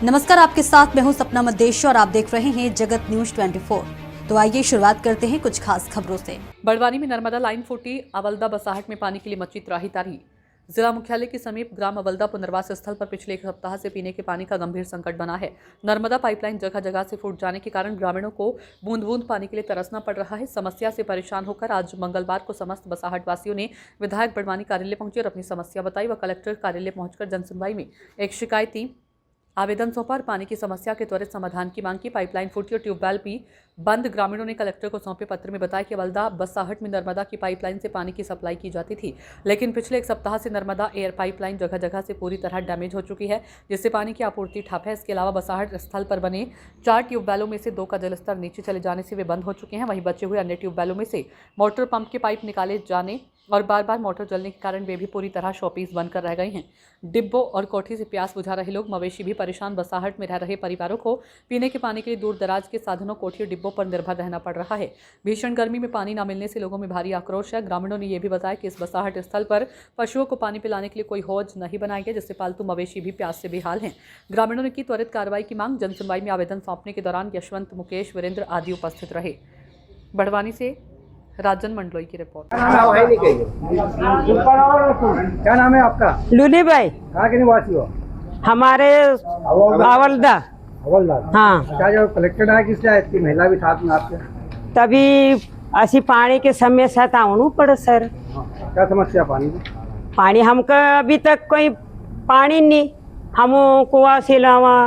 नमस्कार, आपके साथ मैं हूं सपना मदेश और आप देख रहे हैं जगत न्यूज 24। तो आइए शुरुआत करते हैं कुछ खास खबरों से। बड़वानी में नर्मदा लाइन फूटी, अवल्दा बसाहट में पानी के लिए मची त्राही। जिला मुख्यालय के समीप ग्राम अवल्दा पुनर्वास स्थल पर पिछले एक सप्ताह से पीने के पानी का गंभीर संकट बना है। नर्मदा पाइपलाइन जगह जगह से फूट जाने के कारण ग्रामीणों को बूंद बूंद पानी के लिए तरसना पड़ रहा है। समस्या से परेशान होकर आज मंगलवार को समस्त बसाहट वासियों ने विधायक बड़वानी कार्यालय पहुंचे और अपनी समस्या बताई व कलेक्टर कार्यालय पहुंचकर जनसुनवाई में एक शिकायती आवेदन सौंपा और पानी की समस्या के त्वरित समाधान की मांग की। पाइपलाइन फूटी और ट्यूबवेल भी बंद। ग्रामीणों ने कलेक्टर को सौंपे पत्र में बताया कि अवल्दा बसाहट में नर्मदा की पाइपलाइन से पानी की सप्लाई की जाती थी, लेकिन पिछले एक सप्ताह से नर्मदा एयर पाइपलाइन जगह जगह से पूरी तरह डैमेज हो चुकी है, जिससे पानी की आपूर्ति ठप है। इसके अलावा बसाहट स्थल पर बने 4 ट्यूबवेलों में से 2 का जलस्तर नीचे चले जाने से वे बंद हो चुके हैं। वहीं बचे हुए अन्य ट्यूबवेलों में से मोटर पंप के पाइप निकाले जाने और बार बार मोटर जलने के कारण वे भी पूरी तरह शॉपीस बनकर रह गए हैं। डिब्बों और कोठी से प्यास बुझा रहे लोग, मवेशी भी परेशान। बसाहट में रह रहे परिवारों को पीने के पानी के लिए दूर दराज के साधनों, कोठी और डिब्बों पर निर्भर रहना पड़ रहा है। भीषण गर्मी में पानी न मिलने से लोगों में भारी आक्रोश है। ग्रामीणों ने यह भी बताया कि इस बसाहट स्थल पर पशुओं को पानी पिलाने के लिए कोई हौज नहीं बनाया गया, जिससे पालतू मवेशी भी प्यास से बेहाल हैं। ग्रामीणों ने की त्वरित कार्रवाई की मांग। जनसुनवाई में आवेदन सौंपने के दौरान यशवंत, मुकेश, वीरेंद्र आदि उपस्थित रहे। बड़वानी से राजन मंडलोई की रिपोर्ट। क्या नाम है आपका? लूली भाई। कहाँ के निवासी हो? हमारे अवल्दा। अवल्दा। हाँ। क्या जो कलेक्टर आया किस लिए? इसकी महिला भी साथ में आपके? तभी असी पानी के समस्या था आउनु पड़े सर। क्या समस्या पानी की? पानी हमको अभी तक कोई पानी नहीं। हम कुआ से लावा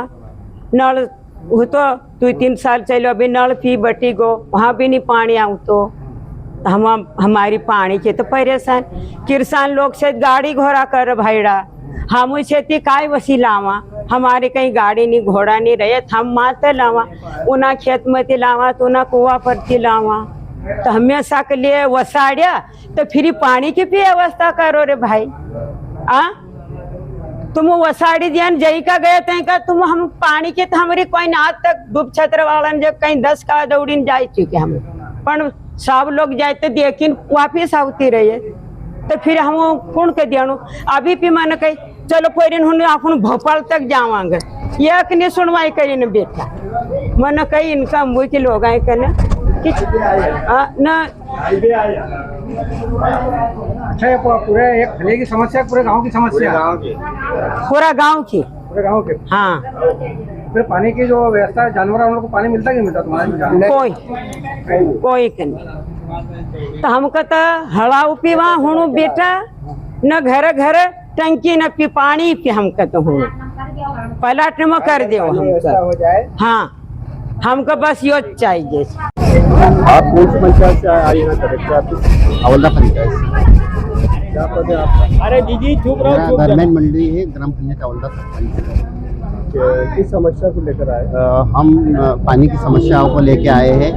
नल हो तो 2-3 साल चलो, अभी नल पी बटी गो, वहाँ भी नहीं पानी आऊ तो हम हमारी पानी के तो परेशान। किसान लोग से गाड़ी घोड़ा कर भाईड़ा, हम खेती काय वसी लावा, हमारे कहीं गाड़ी नहीं घोड़ा नहीं रहे, हम माते लावा, उना खेत में लावा तो उना कुआ पर लावा, तो हमेशा के लिए वसाड़िया तो फिर पानी की भी व्यवस्था करो रे भाई। तुम वसाड़ी दिया जई का गए थे का तुम हम पानी के तो हमारी कोई ना आज तक डूब छत्र वाला जो कहीं 10 का दौड़ी जा चुके हम, पर सब लोग जाते लेकिन वापिस आती रही है, तो फिर हम कौन के दिया अभी भी मन कही चलो कोई अपन भोपाल तक जावांगे, एक नहीं सुनवाई करी न बेटा मन कही इनका मुँह के लोग आए कहना न। अच्छा, पूरे एक खले की समस्या, पूरे गांव की समस्या? पूरा गांव की। पूरे गांव के? हाँ। फिर पानी की जो व्यवस्था है, जानवर उन लोगों को पानी मिलता कि मिलता तुम्हारे? कोई नहीं। तो हमको तो हवा पीवा हूँ बेटा, न घर घर टंकी न पी पानी पी हमको तो हूँ पलट में कर दो हो जाए। हाँ, हमको बस यो चाहिए। आप कौन सी पंचायत से आई हैं? Collector office Awalda panchayat. क्या पद है आपका? अरे दीदी चुप रहो। गवर्नमेंट मंडली है, ग्राम पंचायत अवल्दा सरपंच। किस समस्या को लेकर आए? हम पानी की समस्याओं को लेके आए हैं।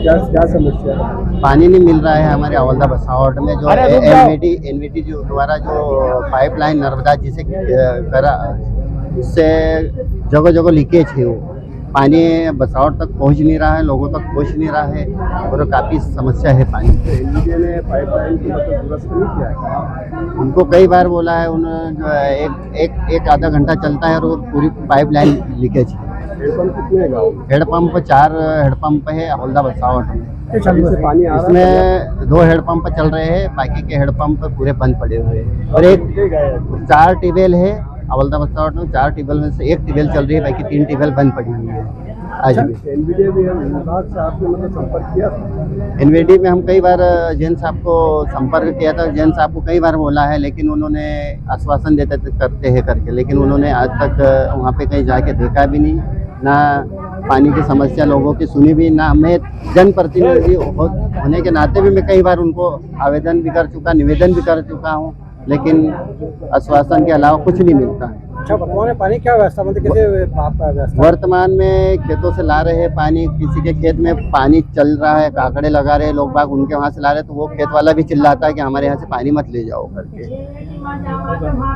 क्या समस्या है? पानी नहीं मिल रहा है हमारे अवल्दा बसाहट में। जो एनवीटी जो द्वारा जो पाइपलाइन नर्मदा जिसे करा, उससे जगह जगह लीकेज है, वो पानी बसाहट तक पहुंच नहीं रहा है, लोगों तक पहुंच नहीं रहा है और काफ़ी समस्या है पानी। एनवीडी ने पाइपलाइन की मतलब दुरुस्त नहीं किया है? उनको कई बार बोला है, उन्होंने एक आधा घंटा चलता है और वो पूरी पाइपलाइन लीकेज है। हेडपम्प कितने गाँव? हेडपम्प 4 हेडपम्प है अवल्दा बसाहट में। से पानी आ रहा है? इसमें 2 हेडपम्प चल रहे हैं, बाकी के हेडपम्प पूरे बंद पड़े हुए हैं। और एक 4 ट्यूबवेल है अवल्दा बसाहट में। 4 ट्यूबवेल में से 1 ट्यूबवेल चल रही है, बाकी 3 ट्यूबवेल बंद पड़ी हुई है आज भी। एनवीडी विभाग से आपने मतलब संपर्क किया? एनवीडी में हम कई बार जैन साहब को संपर्क किया था। जैन साहब को कई बार बोला है, लेकिन उन्होंने आश्वासन देते थे करते हैं करके, लेकिन उन्होंने आज तक वहाँ पे कहीं जाके देखा भी नहीं, ना पानी की समस्या लोगों की सुनी भी ना। मैं जनप्रतिनिधि होने के नाते भी मैं कई बार उनको आवेदन भी कर चुका, निवेदन भी कर चुका हूँ, लेकिन आश्वासन के अलावा कुछ नहीं मिलता। अच्छा, वर्तमान में पानी क्या व्यवस्था, मतलब कैसे व्यवस्था? वर्तमान में खेतों से ला रहे हैं पानी, किसी के खेत में पानी चल रहा है, काकड़े लगा रहे हैं लोग बाग, उनके वहाँ से ला रहे हैं, तो वो खेत वाला भी चिल्लाता है कि हमारे यहाँ से पानी मत ले जाओ करके।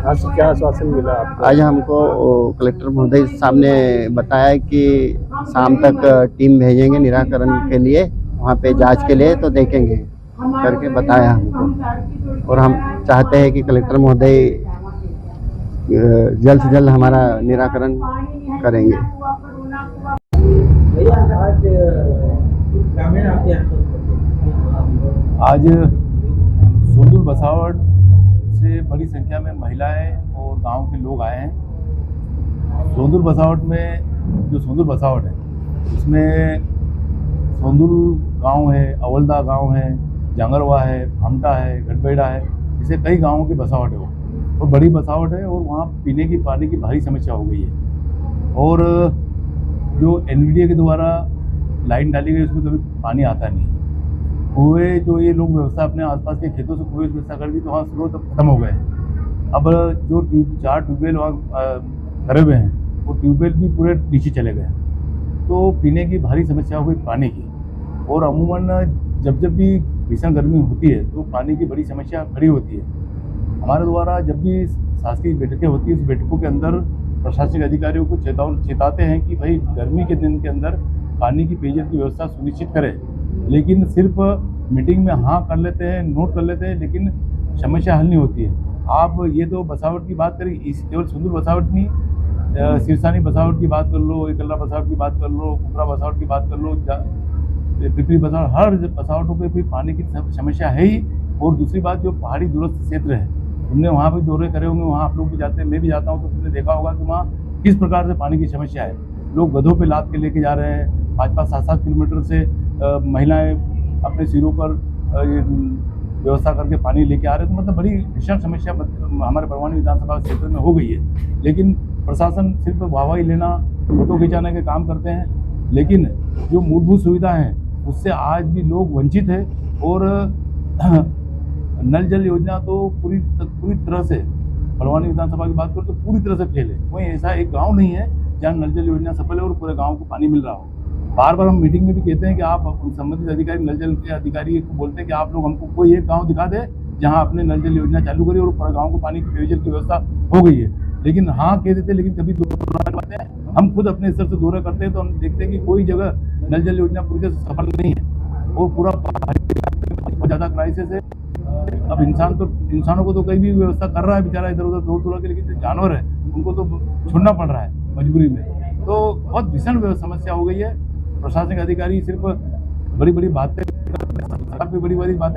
आज क्या आश्वासन मिला आपको? आज हमको कलेक्टर महोदय साहब ने बताया कि शाम तक टीम भेजेंगे निराकरण के लिए, वहाँ पे जांच के लिए, तो देखेंगे करके बताया हमको। और हम चाहते हैं कि कलेक्टर महोदय जल्द से जल्द हमारा निराकरण करेंगे। आज सोंदुल बसावट से बड़ी संख्या में महिलाएं और गांव के लोग आए हैं। सोंदुल बसावट में जो सोंदुल बसावट है उसमें सोंदुल गांव है, अवलदा गांव है, जांगरवा है, भामटा है, गढ़बेड़ा है, इसे कई गांवों की बसावट है वो, और बड़ी बसावट है और वहाँ पीने की पानी की भारी समस्या हो गई है। और जो NVDA के द्वारा लाइन डाली गई उसमें कभी पानी आता नहीं। कुएँ जो ये लोग व्यवस्था अपने आसपास के खेतों से कुएँ व्यवस्था कर दी तो वहाँ स्रोत खत्म हो गए। अब जो 4 ट्यूबवेल वहाँ करे हुए हैं वो ट्यूबवेल भी पूरे नीचे चले गए, तो पीने की भारी समस्या हो गई पानी की। और अमूमन जब भी भीषण गर्मी होती है तो पानी की बड़ी समस्या खड़ी होती है। हमारे द्वारा जब भी शासकीय बैठकें होती है उस बैठकों के अंदर प्रशासनिक अधिकारियों को चेताते हैं कि भाई गर्मी के दिन के अंदर पानी की पेयजल की व्यवस्था सुनिश्चित करें, लेकिन सिर्फ मीटिंग में हाँ कर लेते हैं, नोट कर लेते हैं, लेकिन समस्या हल नहीं होती है। आप ये तो बसावट की बात करें, इस केवल सोंदुल बसावट नहीं, सिरसानी बसावट की बात कर लो, एकल्ला बसावट की बात कर लो, कुपरा बसावट की बात कर लो, पिपरी बसावट, हर बसावटों पे भी पानी की समस्या है ही। और दूसरी बात जो पहाड़ी दूरस्थ क्षेत्र है, तुमने वहाँ भी दौरे करे होंगे, वहाँ आप लोग भी जाते हैं, मैं भी जाता हूँ, तो तुमने देखा होगा कि वहाँ किस प्रकार से पानी की समस्या है। लोग गधों पे लाद के लेके जा रहे हैं, 5-5, 7-7 किलोमीटर से महिलाएं अपने सिरों पर व्यवस्था करके पानी लेके आ रहे हैं। तो मतलब बड़ी भीषण समस्या हमारे बड़वानी विधानसभा क्षेत्र में हो गई है। लेकिन प्रशासन सिर्फ वाहवाही लेना, फोटो खिंचाने के काम करते हैं, लेकिन जो मूलभूत सुविधा है उससे आज भी लोग वंचित है। और नल जल योजना तो पूरी तरह से, बड़वानी विधानसभा की बात करो तो पूरी तरह से फेल है। कोई ऐसा एक गांव नहीं है जहाँ नल जल योजना सफल है और पूरे गांव को पानी मिल रहा हो। बार बार हम मीटिंग में भी कहते हैं कि आप संबंधित अधिकारी, नल जल के अधिकारी को बोलते हैं कि आप लोग हमको कोई एक गाँव दिखा दे जहाँ आपने नल जल योजना चालू करी और पूरे गाँव को पानी की पेयजल की व्यवस्था हो गई है। लेकिन हाँ कह देते, लेकिन कभी दौरा करते हैं, हम खुद अपने स्तर से दौरा करते हैं तो हम देखते हैं कि कोई जगह नल जल योजना पूरी तरह से सफल नहीं है और पूरा बहुत ज़्यादा क्राइसिस है। अब इंसानों को तो कहीं भी व्यवस्था कर रहा है बेचारा इधर उधर दौड़ के, लेकिन जो जानवर है उनको तो छोड़ना पड़ रहा है मजबूरी में। तो बहुत भीषण समस्या हो गई है। प्रशासनिक अधिकारी सिर्फ बड़ी बड़ी बातें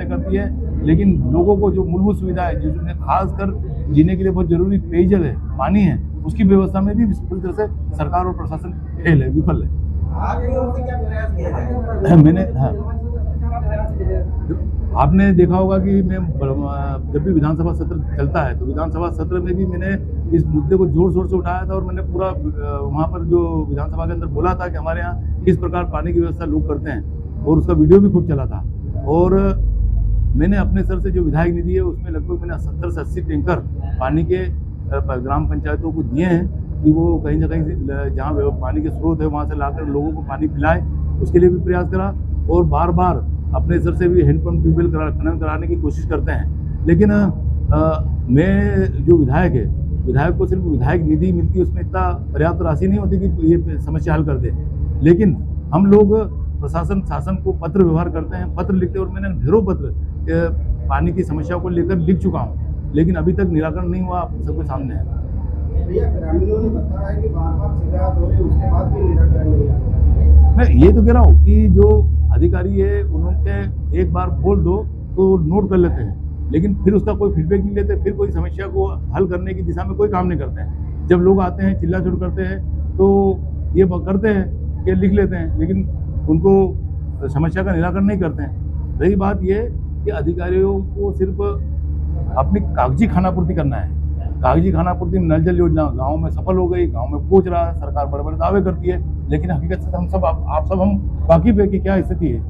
करती है, लेकिन लोगों को जो मूलभूत सुविधा है, जिसमें खासकर जीने के लिए बहुत जरूरी पेयजल है, पानी है, उसकी व्यवस्था में भी पूरी तरह से सरकार और प्रशासन फेल है, विफल है। मैंने आपने देखा होगा कि मैं जब भी विधानसभा सत्र चलता है तो विधानसभा सत्र में भी मैंने इस मुद्दे को जोर शोर से उठाया था और मैंने पूरा वहाँ पर जो विधानसभा के अंदर बोला था कि हमारे यहाँ किस प्रकार पानी की व्यवस्था लोग करते हैं, और उसका वीडियो भी खूब चला था। और मैंने अपने स्तर से जो विधायक निधि है उसमें लगभग मैंने 70 से 80 टैंकर पानी के ग्राम पंचायतों को दिए हैं कि वो कहीं ना कहीं जहाँ पानी के स्रोत है वहाँ से लाकर लोगों को पानी पिलाए, उसके लिए भी प्रयास करा। और बार बार अपने स्तर से भी हैंडपम्प ट्यूबवेल खनन कराने की कोशिश करते हैं। लेकिन मैं जो विधायक को सिर्फ विधायक निधि मिलती है, उसमें इतना पर्याप्त राशि नहीं होती कि ये समस्या हल कर दे। लेकिन हम लोग शासन को पत्र व्यवहार करते हैं, पत्र लिखते हैं, और मैंने ढेरों पत्र पानी की समस्या को लेकर लिख चुका हूँ, लेकिन अभी तक निराकरण नहीं हुआ। सबके सामने है। ग्रामीणों ने बताया कि बार-बार शिकायत हो रही, उसके बाद भी निराकरण नहीं आया। मैं ये तो कह रहा हूँ कि जो अधिकारी है उन्होंने एक बार बोल दो तो नोट कर लेते हैं, लेकिन फिर उसका कोई फीडबैक नहीं लेते, फिर कोई समस्या को हल करने की दिशा में कोई काम नहीं करते हैं। जब लोग आते हैं चिल्ला चोट करते हैं तो ये करते हैं कि लिख लेते हैं, लेकिन उनको समस्या का निराकरण नहीं करते हैं। रही बात ये कि अधिकारियों को सिर्फ अपनी कागजी खानापूर्ति करना है। कागजी खानापूर्ति में नल जल योजना गाँव में सफल हो गई, गाँव में पहुँच रहा है, सरकार बड़े बड़े दावे करती है, लेकिन हकीकत से हम सब आप सब हम वाकिफ है कि क्या स्थिति है।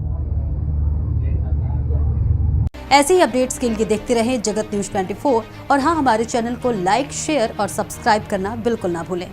ऐसे ही अपडेट्स के लिए देखते रहें जगत न्यूज 24 और हाँ, हमारे चैनल को लाइक, शेयर और सब्सक्राइब करना बिल्कुल ना भूलें।